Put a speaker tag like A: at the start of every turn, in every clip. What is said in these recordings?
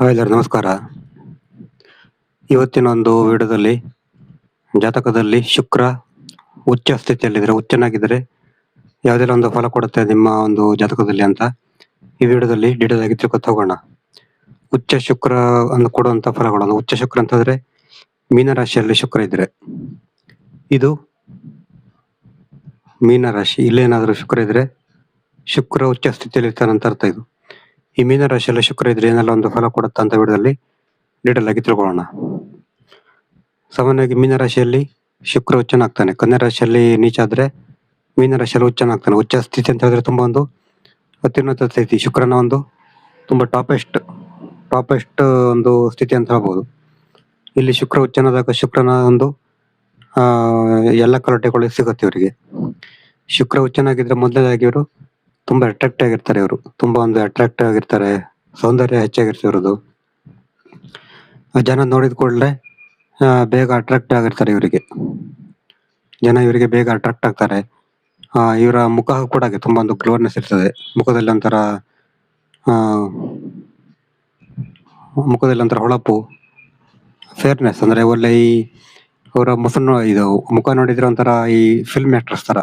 A: Hi ಎಲ್ಲರೂ ನಮಸ್ಕಾರ. ಇವತ್ತಿನ ಒಂದು ವಿಡಿಯೋದಲ್ಲಿ ಜಾತಕದಲ್ಲಿ ಶುಕ್ರ ಉಚ್ಚ ಸ್ಥಿತಿಯಲ್ಲಿದ್ರೆ ಉಚ್ಚನಾಗಿದ್ರೆ ಯಾವುದೆಲ್ಲ ಒಂದು ಫಲ ಕೊಡುತ್ತೆ ನಿಮ್ಮ ಒಂದು ಜಾತಕದಲ್ಲಿ ಅಂತ ಈ ವಿಡಿಯೋದಲ್ಲಿ ಡೀಟೇಲ್ ಆಗಿ ತಿಳ್ಕೊತ ಹೋಗೋಣ. ಉಚ್ಚ ಶುಕ್ರ ಅನ್ನು ಕೊಡುವಂತ ಫಲಗಳನ್ನು. ಉಚ್ಚ ಶುಕ್ರ ಅಂತಂದ್ರೆ ಮೀನರಾಶಿಯಲ್ಲಿ ಶುಕ್ರ ಇದ್ರೆ ಇದು ಮೀನರಾಶಿ. ಇಲ್ಲೇನಾದ್ರೂ ಶುಕ್ರ ಇದ್ರೆ ಶುಕ್ರ ಉಚ್ಚ ಸ್ಥಿತಿಯಲ್ಲಿ ಇರ್ತಾನೆ ಅಂತ ಅರ್ಥ. ಇದು ಈ ಮೀನರಾಶಿಯಲ್ಲಿ ಶುಕ್ರ ಇದ್ರೆ ಏನೆಲ್ಲ ಒಂದು ಫಲ ಕೊಡುತ್ತೆ ಅಂತ ವಿಡಿಯೋದಲ್ಲಿ ಡೀಟೇಲ್ ಆಗಿ ತಿಳ್ಕೊಳ್ಳೋಣ. ಸಾಮಾನ್ಯವಾಗಿ ಮೀನರಾಶಿಯಲ್ಲಿ ಶುಕ್ರ ಉಚ್ಚನಾಗ್ತಾನೆ, ಕನ್ಯಾ ರಾಶಿಯಲ್ಲಿ ನೀಚ ಆದ್ರೆ ಮೀನರಾಶಿಯಲ್ಲಿ ಉಚ್ಚನಾಗ್ತಾನೆ. ಉಚ್ಚ ಸ್ಥಿತಿ ಅಂತ ಹೇಳಿದ್ರೆ ತುಂಬಾ ಒಂದು ಅತ್ಯುನ್ನತ ಸ್ಥಿತಿ, ಶುಕ್ರನ ಒಂದು ತುಂಬಾ ಟಾಪೆಸ್ಟ್ ಒಂದು ಸ್ಥಿತಿ ಅಂತ ಹೇಳ್ಬೋದು. ಇಲ್ಲಿ ಶುಕ್ರ ಉಚ್ಚನಾದಾಗ ಶುಕ್ರನ ಒಂದು ಎಲ್ಲ ಕ್ವಾಲಿಟಿಗಳು ಸಿಗುತ್ತೆ ಇವರಿಗೆ. ಶುಕ್ರ ಉಚ್ಚನಾಗಿದ್ರೆ ಮೊದಲನೇದಾಗಿ ಇವರು ತುಂಬಾ ಅಟ್ರಾಕ್ಟ್ ಆಗಿರ್ತಾರೆ. ಇವರು ತುಂಬಾ ಒಂದು ಅಟ್ರಾಕ್ಟ್ ಆಗಿರ್ತಾರೆ, ಸೌಂದರ್ಯ ಹೆಚ್ಚಾಗಿರ್ತದೆ ಇವ್ರದ್ದು. ಜನ ನೋಡಿದ ಕೂಡಲೇ ಬೇಗ ಅಟ್ರಾಕ್ಟ್ ಆಗಿರ್ತಾರೆ ಇವರಿಗೆ. ಜನ ಇವರಿಗೆ ಬೇಗ ಅಟ್ರಾಕ್ಟ್ ಆಗ್ತಾರೆ. ಇವರ ಮುಖ ಕೂಡ ತುಂಬಾ ಒಂದು ಗ್ಲೋನೆಸ್ ಇರ್ತದೆ. ಮುಖದಲ್ಲಿ ಒಂಥರ ಹೊಳಪು, ಫೇರ್ನೆಸ್ ಅಂದ್ರೆ ಒಳ್ಳೆ ಈ ಅವರ ಇದು ಮುಖ ನೋಡಿದ್ರೆ ಒಂಥರ ಈ ಫಿಲ್ಮ್ ಆಕ್ಟ್ರೆಸ್ ತರ,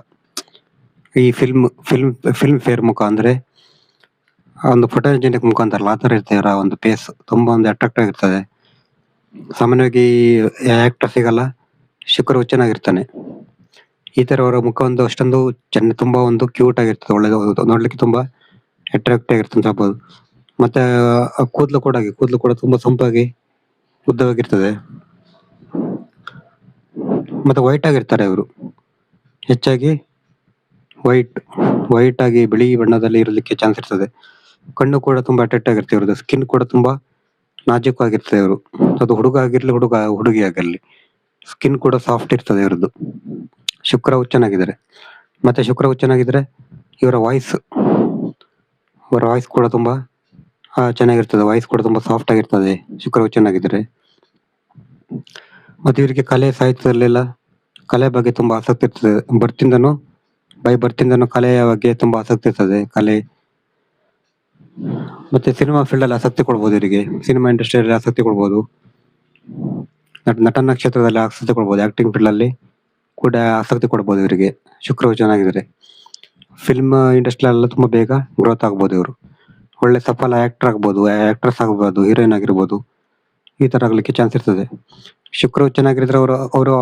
A: ಈ ಫಿಲ್ಮ್ ಫೇರ್ ಮುಖ ಅಂದ್ರೆ ಒಂದು ಫೋಟೋಜೆನಿಕ್ ಮುಖ ಅಂತಾರಲ್ಲ ಆ ತರ ಇರ್ತದೆ ಇವರ ಒಂದು ಫೇಸ್. ತುಂಬಾ ಒಂದು ಅಟ್ರಾಕ್ಟ್ ಆಗಿರ್ತದೆ. ಸಾಮಾನ್ಯವಾಗಿ ಆಕ್ಟರ್ ಸಿಗಲ್ಲ, ಶುಕ್ರ ಉಚ್ಚನಾಗಿರ್ತಾನೆ. ಈ ತರ ಅವರ ಮುಖ ಒಂದು ಅಷ್ಟೊಂದು ತುಂಬಾ ಒಂದು ಕ್ಯೂಟ್ ಆಗಿರ್ತದೆ, ಒಳ್ಳೆ ನೋಡ್ಲಿಕ್ಕೆ ತುಂಬಾ ಅಟ್ರಾಕ್ಟ್ ಆಗಿರ್ತದೆ ಅಂತ ಹೇಳ್ಬೋದು. ಮತ್ತೆ ಕೂದಲು ಕೂಡ ತುಂಬಾ ಸೊಂಪಾಗಿ ಉದ್ದವಾಗಿರ್ತದೆ. ಮತ್ತೆ ವೈಟ್ ಆಗಿರ್ತಾರೆ ಇವರು, ಹೆಚ್ಚಾಗಿ ವೈಟ್ ಆಗಿ ಬಿಳಿ ಬಣ್ಣದಲ್ಲಿ ಇರಲಿಕ್ಕೆ ಚಾನ್ಸ್ ಇರ್ತದೆ. ಕಣ್ಣು ಕೂಡ ತುಂಬಾ ಅಟ್ರಾಕ್ಟ್ ಆಗಿರ್ತದೆ ಇವ್ರದ್ದು. ಸ್ಕಿನ್ ಕೂಡ ತುಂಬಾ ನಾಜೂಕಾಗಿರ್ತದೆ ಇವರು. ಅದು ಹುಡುಗ ಆಗಿರ್ಲಿ ಹುಡುಗಿ ಆಗಿರ್ಲಿ, ಸ್ಕಿನ್ ಕೂಡ ಸಾಫ್ಟ್ ಇರ್ತದೆ ಇವ್ರದ್ದು, ಶುಕ್ರ ಉಚ್ಚನಾಗಿದ್ದಾರೆ. ಮತ್ತೆ ಶುಕ್ರ ಉಚ್ಚನಾಗಿದ್ರೆ ಇವರ ವಾಯ್ಸ್ ಕೂಡ ತುಂಬಾ ಚೆನ್ನಾಗಿರ್ತದೆ. ವಾಯ್ಸ್ ಕೂಡ ತುಂಬಾ ಸಾಫ್ಟ್ ಆಗಿರ್ತದೆ ಶುಕ್ರ ಉಚ್ಚನಾಗಿದ್ರೆ. ಮತ್ತೆ ಇವರಿಗೆ ಕಲೆ ಸಾಹಿತ್ಯದಲ್ಲೆಲ್ಲ ಕಲೆ ಬಗ್ಗೆ ತುಂಬಾ ಆಸಕ್ತಿ ಇರ್ತದೆ. ಬರ್ತಿಂದನು ಕಲೆಯ ಬಗ್ಗೆ ತುಂಬಾ ಆಸಕ್ತಿ ಇರ್ತದೆ. ಕಲೆ ಮತ್ತೆ ಸಿನಿಮಾ ಫೀಲ್ಡ್ ಅಲ್ಲಿ ಆಸಕ್ತಿ ಕೊಡ್ಬೋದು ಇವರಿಗೆ. ಸಿನಿಮಾ ಇಂಡಸ್ಟ್ರಿಯಲ್ಲಿ ಆಸಕ್ತಿ ಕೊಡ್ಬೋದು, ನಟನ ಕ್ಷೇತ್ರದಲ್ಲಿ ಆಸಕ್ತಿ ಕೊಡ್ಬೋದು, ಆಕ್ಟಿಂಗ್ ಫೀಲ್ಡ್ ಅಲ್ಲಿ ಕೂಡ ಆಸಕ್ತಿ ಕೊಡ್ಬೋದು ಇವರಿಗೆ ಶುಕ್ರ ಉಚ್ಚನಾಗಿದ್ರೆ. ಫಿಲ್ಮ್ ಇಂಡಸ್ಟ್ರಿ ಎಲ್ಲ ತುಂಬಾ ಬೇಗ ಗ್ರೋತ್ ಆಗ್ಬೋದು ಇವರು. ಒಳ್ಳೆ ಸಫಲ ಆಕ್ಟರ್ ಆಗ್ಬೋದು, ಆಕ್ಟ್ರೆಸ್ ಆಗ್ಬೋದು, ಹೀರೋಯಿನ್ ಆಗಿರ್ಬೋದು, ಈ ತರ ಆಗ್ಲಿಕ್ಕೆ ಚಾನ್ಸ್ ಇರ್ತದೆ. ಶುಕ್ರ ಉಚ್ಚನಾಗಿದ್ರೆ ಅವರು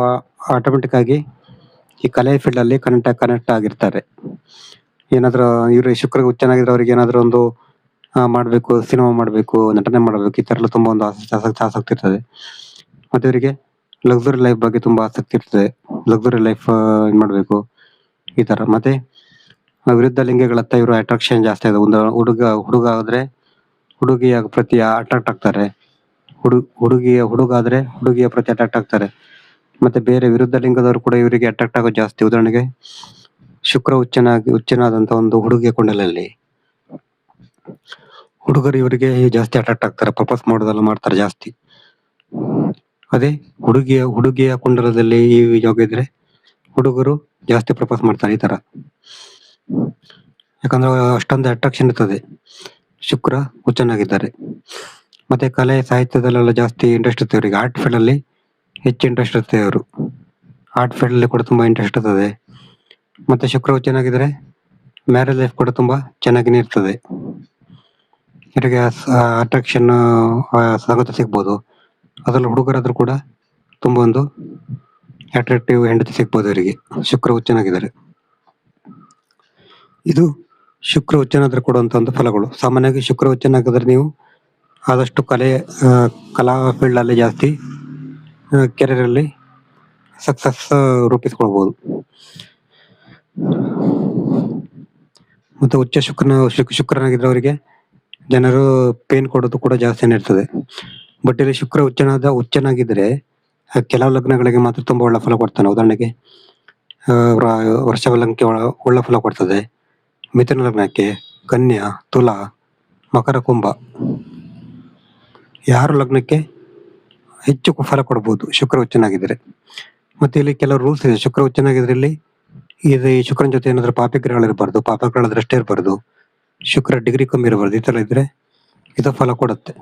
A: ಆಟೋಮೆಟಿಕ್ ಆಗಿ ಈ ಕಲೆ ಫೀಲ್ಡ್ ಅಲ್ಲಿ ಕನೆಕ್ಟ್ ಆಗಿರ್ತಾರೆ. ಏನಾದ್ರು ಇವ್ರು ಶುಕ್ರ ಉಚ್ಚನಾಗಿದ್ರೆ ಅವ್ರಿಗೆ ಏನಾದ್ರು ಒಂದು ಮಾಡ್ಬೇಕು, ಸಿನಿಮಾ ಮಾಡ್ಬೇಕು, ನಟನೆ ಮಾಡ್ಬೇಕು, ಈ ತರ ಎಲ್ಲ ತುಂಬಾ ಒಂದು ಆಸಕ್ತಿ ಇರ್ತದೆ. ಮತ್ತೆ ಇವರಿಗೆ ಲಕ್ಸುರಿ ಲೈಫ್ ಬಗ್ಗೆ ತುಂಬಾ ಆಸಕ್ತಿ ಇರ್ತದೆ. ಲಕ್ಸುರಿ ಲೈಫ್ ಮಾಡ್ಬೇಕು ಈ ತರ. ಮತ್ತೆ ವಿರುದ್ಧ ಲಿಂಗಗಳತ್ತ ಇವರು ಅಟ್ರಾಕ್ಷನ್ ಜಾಸ್ತಿ ಇದೆ. ಒಂದು ಹುಡುಗ ಆದ್ರೆ ಹುಡುಗಿಯ ಪ್ರತಿ ಅಟ್ರಾಕ್ಟ್ ಆಗ್ತಾರೆ, ಹುಡುಗ ಆದ್ರೆ ಹುಡುಗಿಯ ಪ್ರತಿ ಅಟ್ರಾಕ್ಟ್ ಆಗ್ತಾರೆ. ಮತ್ತೆ ಬೇರೆ ವಿರುದ್ಧ ಲಿಂಗದವರು ಕೂಡ ಇವರಿಗೆ ಅಟ್ರಾಕ್ಟ್ ಆಗೋದು ಜಾಸ್ತಿ. ಉದಾಹರಣೆಗೆ ಶುಕ್ರ ಉಚ್ಚನಾದಂತ ಒಂದು ಹುಡುಗಿಯ ಕುಂಡಲಲ್ಲಿ ಹುಡುಗರು ಇವರಿಗೆ ಜಾಸ್ತಿ ಅಟ್ರಾಕ್ಟ್ ಆಗ್ತಾರೆ, ಪ್ರಪೋಸ್ ಮಾಡೋದೆಲ್ಲ ಮಾಡ್ತಾರೆ ಜಾಸ್ತಿ. ಅದೇ ಹುಡುಗಿಯ ಕುಂಡಲದಲ್ಲಿ ಈ ಯೋಗ ಇದ್ರೆ ಹುಡುಗರು ಜಾಸ್ತಿ ಪ್ರಪೋಸ್ ಮಾಡ್ತಾರೆ ಈ ತರ. ಯಾಕಂದ್ರೆ ಅಷ್ಟೊಂದು ಅಟ್ರಾಕ್ಷನ್ ಇರ್ತದೆ ಶುಕ್ರ ಉಚ್ಚನಾಗಿದ್ದಾರೆ. ಮತ್ತೆ ಕಲೆ ಸಾಹಿತ್ಯದಲ್ಲೆಲ್ಲ ಜಾಸ್ತಿ ಇಂಟ್ರೆಸ್ಟ್ ಇರ್ತದೆ ಇವರಿಗೆ. ಆರ್ಟ್ ಫೀಲ್ಡ್ ಅಲ್ಲಿ ಹೆಚ್ಚು ಇಂಟ್ರೆಸ್ಟ್ ಇರ್ತದೆ ಇವರು. ಆರ್ಟ್ ಫೀಲ್ಡ್ ಅಲ್ಲಿ ಕೂಡ ತುಂಬಾ ಇಂಟ್ರೆಸ್ಟ್ ಇರ್ತದೆ. ಮತ್ತೆ ಶುಕ್ರ ಉಚ್ಚನಾಗಿದ್ರೆ ಮ್ಯಾರೇಜ್ ಲೈಫ್ ಕೂಡ ತುಂಬಾ ಚೆನ್ನಾಗಿನೇ ಇರ್ತದೆ ಇವರಿಗೆ. ಅಟ್ರಾಕ್ಷನ್ ಸ್ವಾಗತ ಸಿಗ್ಬೋದು. ಅದ್ರಲ್ಲಿ ಹುಡುಗರಾದ್ರೂ ಕೂಡ ತುಂಬಾ ಒಂದು ಅಟ್ರಾಕ್ಟಿವ್ ಹೆಂಡತಿ ಸಿಗ್ಬೋದು ಇವರಿಗೆ ಶುಕ್ರ ಉಚ್ಚನಾಗಿದ್ದಾರೆ. ಇದು ಶುಕ್ರ ಉಚ್ಚನಾದ್ರೆ ಕೊಡುವಂತ ಒಂದು ಫಲಗಳು. ಸಾಮಾನ್ಯವಾಗಿ ಶುಕ್ರ ಉಚ್ಚನಾಗಿದ್ರೆ ನೀವು ಆದಷ್ಟು ಕಲಾ ಫೀಲ್ಡ್ ಅಲ್ಲಿ ಜಾಸ್ತಿ ಕೆರಿಯರ್ ಅಲ್ಲಿ ಸಕ್ಸಸ್ ರೂಪಿಸ್ಕೊಳ್ಬಹುದು. ಮತ್ತೆ ಉಚ್ಚ ಶುಕ್ರನಾಗಿದ್ರೆ ಅವರಿಗೆ ಜನರು ಪೇನ್ ಕೊಡೋದು ಕೂಡ ಜಾಸ್ತಿನೇ ಇರ್ತದೆ. ಬಟ್ ಇಲ್ಲಿ ಶುಕ್ರ ಉಚ್ಚನಾಗಿದ್ರೆ ಕೆಲವು ಲಗ್ನಗಳಿಗೆ ಮಾತ್ರ ತುಂಬಾ ಒಳ್ಳೆ ಫಲ ಕೊಡ್ತಾನೆ. ಉದಾಹರಣೆಗೆ ವೃಷಭ ಲಗ್ನಕ್ಕೆ ಒಳ್ಳೆ ಫಲ ಕೊಡ್ತದೆ. ಮಿಥುನ ಲಗ್ನಕ್ಕೆ, ಕನ್ಯಾ, ತುಲಾ, ಮಕರ, ಕುಂಭ, ಯಾರು ಲಗ್ನಕ್ಕೆ ಹೆಚ್ಚು ಫಲ ಕೊಡಬಹುದು ಶುಕ್ರ ಉಚ್ಚನಾಗಿದ್ರೆ. ಮತ್ತೆ ಇಲ್ಲಿ ಕೆಲವು ರೂಲ್ಸ್ ಇದೆ. ಶುಕ್ರ ಉಚ್ಚನಾಗಿದ್ರೆ ಇಲ್ಲಿ ಈ ಶುಕ್ರನ ಜೊತೆ ಏನಾದ್ರು ಪಾಪಗ್ರಹಗಳಿರಬಾರ್ದು, ಪಾಪಗ್ರಹಗಳ ದೃಷ್ಟಿ ಇರಬಾರ್ದು, ಶುಕ್ರ ಡಿಗ್ರಿ ಕಮ್ಮಿ ಇರಬಾರ್ದು. ಈ ತರ ಇದ್ರೆ ಇದು ಫಲ ಕೊಡುತ್ತೆ.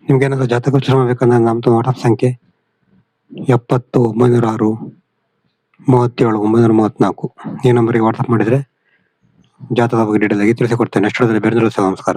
A: ನಿಮ್ಗೇನಾದ್ರು ಜಾತಕ ವಿಚಾರ ಮಾಡ್ಬೇಕಂದ್ರೆ ನಮ್ದು ವಾಟ್ಸಪ್ ಸಂಖ್ಯೆ 70 906 37 934 ಈ ನಂಬರಿಗೆ ವಾಟ್ಸಪ್ ಮಾಡಿದ್ರೆ ಜಾತಕದ ಬಗ್ಗೆ ಡೀಟೇಲ್ ಆಗಿ ತಿಳಿಸಿಕೊಡ್ತೇನೆ. ನೆಕ್ಸ್ಟ್ ಬೇರೆ ನಮಸ್ಕಾರ.